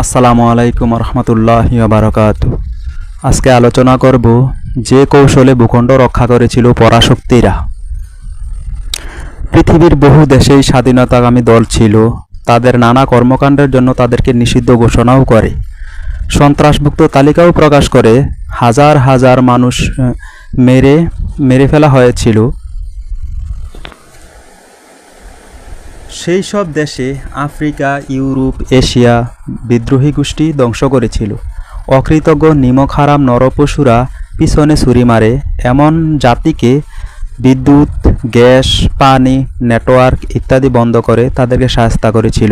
আসসালামু আলাইকুম রহমতুল্লাহি ওয়া বারাকাতুহু। আজকে আলোচনা করব যে কৌশলে ভূখণ্ড রক্ষা করেছিল পরাশক্তিরা। পৃথিবীর বহু দেশেই স্বাধীনতাকামী দল ছিল। তাদের নানা কর্মকাণ্ডের জন্য তাদেরকে নিষিদ্ধ ঘোষণাও করে, সন্ত্রাসমুক্ত তালিকাও প্রকাশ করে। হাজার হাজার মানুষ মেরে মেরে ফেলা হয়েছিল। সেই সব দেশে আফ্রিকা, ইউরোপ, এশিয়া বিদ্রোহী গোষ্ঠী ধ্বংস করেছিল। অকৃতজ্ঞ নিমক হারাম নরপশুরা পিছনে ছুরি মারে এমন জাতিকে বিদ্যুৎ, গ্যাস, পানি, নেটওয়ার্ক ইত্যাদি বন্ধ করে তাদেরকে শায়েস্তা করেছিল।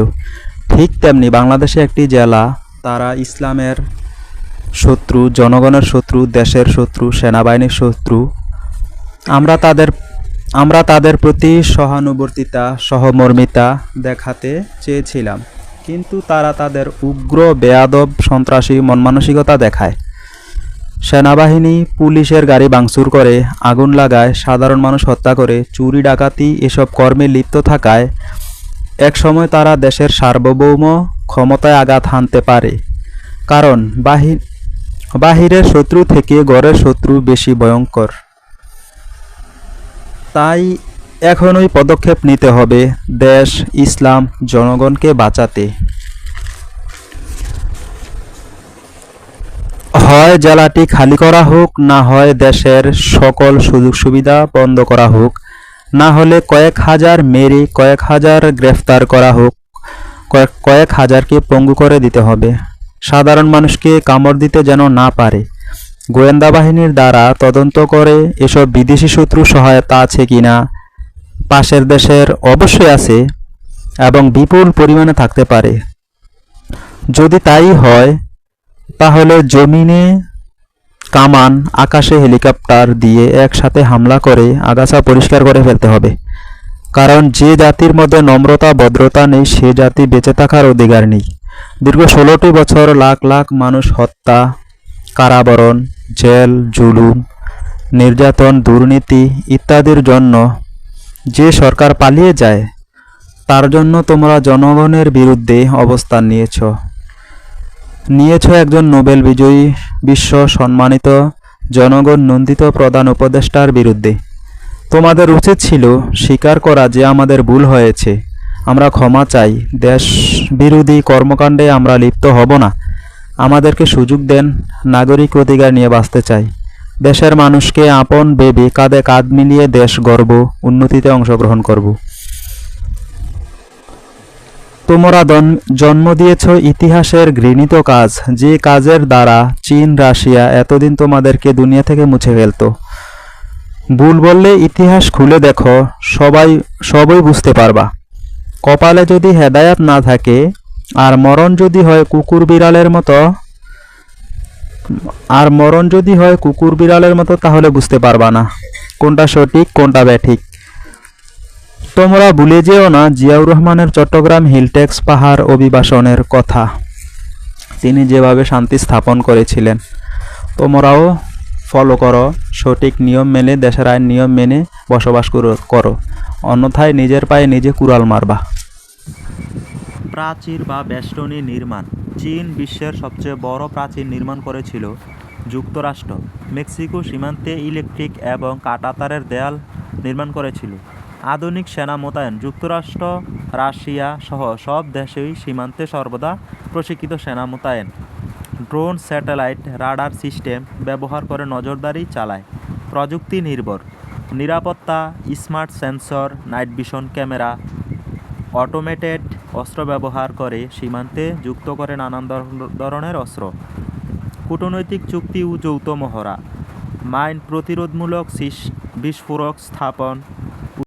ঠিক তেমনি বাংলাদেশে একটি জেলা, তারা ইসলামের শত্রু, জনগণের শত্রু, দেশের শত্রু, সেনাবাহিনীর শত্রু। আমরা তাদের প্রতি সহানুভূতিতা, সহমর্মিতা দেখাতে চেয়েছিলাম, কিন্তু তারা তাদের উগ্র, বেয়াদব, সন্ত্রাসী মন মানসিকতা দেখায়। সেনাবাহিনী পুলিশের গাড়ি ভাঙচুর করে, আগুন লাগায়, সাধারণ মানুষ হত্যা করে, চুরি ডাকাতি এসব কর্মে লিপ্ত থাকায় একসময় তারা দেশের সার্বভৌম ক্ষমতায় আঘাত হানতে পারে। কারণ বাহিরের শত্রু থেকে ঘরের শত্রু বেশি ভয়ঙ্কর। তাই এখনই পদক্ষেপ নিতে হবে দেশ, ইসলাম, জনগণকে বাঁচাতে। হয় জেলাটি খালি করা হোক, না হয় দেশের সকল সুযোগ সুবিধা বন্ধ করা হোক, না হলে কয়েক হাজার মেরে কয়েক হাজার গ্রেফতার করা হোক, কয়েক হাজারকে পঙ্গু করে দিতে হবে। সাধারণ মানুষকে কামড় দিতে যেন না পারে। গোয়েন্দা বাহিনীর দ্বারা তদন্ত করে এসব বিদেশি শত্রুর সহায়তা আছে কিনা পাশের দেশের অবশ্যই আছে এবং বিপুল পরিমাণে থাকতে পারে। যদি তাই হয় তাহলে জমিনে কামান, আকাশে হেলিকপ্টার দিয়ে একসাথে হামলা করে আগাছা পরিষ্কার করে ফেলতে হবে। কারণ যে জাতির মধ্যে নম্রতা, ভদ্রতা নেই, সে জাতি বেঁচে থাকার অধিকার নেই। দীর্ঘ 16টি বছর লাখ লাখ মানুষ হত্যা, কারাবরণ, জেল, জুলুম, নির্যাতন, দুর্নীতি ইত্যাদির জন্য যে সরকার পালিয়ে যায়, তার জন্য তোমরা জনগণের বিরুদ্ধে অবস্থান নিয়েছ একজন নোবেল বিজয়ী, বিশ্ব সম্মানিত, জনগণ নন্দিত প্রধান উপদেষ্টার বিরুদ্ধে। তোমাদের উচিত ছিল স্বীকার করা যে আমাদের ভুল হয়েছে, আমরা ক্ষমা চাই, দেশ বিরোধী কর্মকাণ্ডে আমরা লিপ্ত হব না। আমাদেরকে সুযোগ দেন, নাগরিক অধিকার নিয়ে বাঁচতে চাই। দেশের মানুষকে আপন ভেবে কাঁধে কাঁধ মিলিয়ে দেশ গর্ব, উন্নতিতে অংশগ্রহণ করব। তোমরা জন্ম দিয়েছ ইতিহাসের ঘৃণিত কাজ, যে কাজের দ্বারা চীন, রাশিয়া এতদিন তোমাদেরকে দুনিয়া থেকে মুছে ফেলত। ভুল বললে ইতিহাস খুলে দেখো, সবই বুঝতে পারবা। কপালে যদি হেদায়াত না থাকে আর মরণ যদি হয় কুকুর বিড়ালের মতো তাহলে বুঝতে পারবা না কোনটা সঠিক, কোনটা ব্যাঠিক। তোমরা ভুলে যেও না জিয়াউর রহমানের চট্টগ্রাম হিলটেক্স পাহাড় অভিবাসনের কথা। তিনি যেভাবে শান্তি স্থাপন করেছিলেন, তোমরাও ফলো করো, সঠিক নিয়ম মেনে, দেশের আইন নিয়ম মেনে বসবাস করো, অন্যথায় নিজের পায়ে নিজে কুড়াল মারবা। প্রাচীর বা বেষ্টনী নির্মাণ। চীন বিশ্বের সবচেয়ে বড় প্রাচীর নির্মাণ করেছিল। যুক্তরাষ্ট্র মেক্সিকো সীমান্তে ইলেকট্রিক এবং কাঁটাতারের দেয়াল নির্মাণ করেছিল। আধুনিক সেনা মোতায়েন। যুক্তরাষ্ট্র, রাশিয়া সহ সব দেশেই সীমান্তে সর্বদা প্রশিক্ষিত সেনা মোতায়েন। ড্রোন, স্যাটেলাইট, রাডার সিস্টেম ব্যবহার করে নজরদারি চালায়। প্রযুক্তি নির্ভর। নিরাপত্তা, smart sensor, night vision camera, automated অস্ত্র ব্যবহার করে সীমান্তে যুক্ত করে নানান ধরনের অস্ত্র। কূটনৈতিক চুক্তি ও যৌথ মহড়া। মাইন প্রতিরোধমূলক বিস্ফোরক স্থাপন,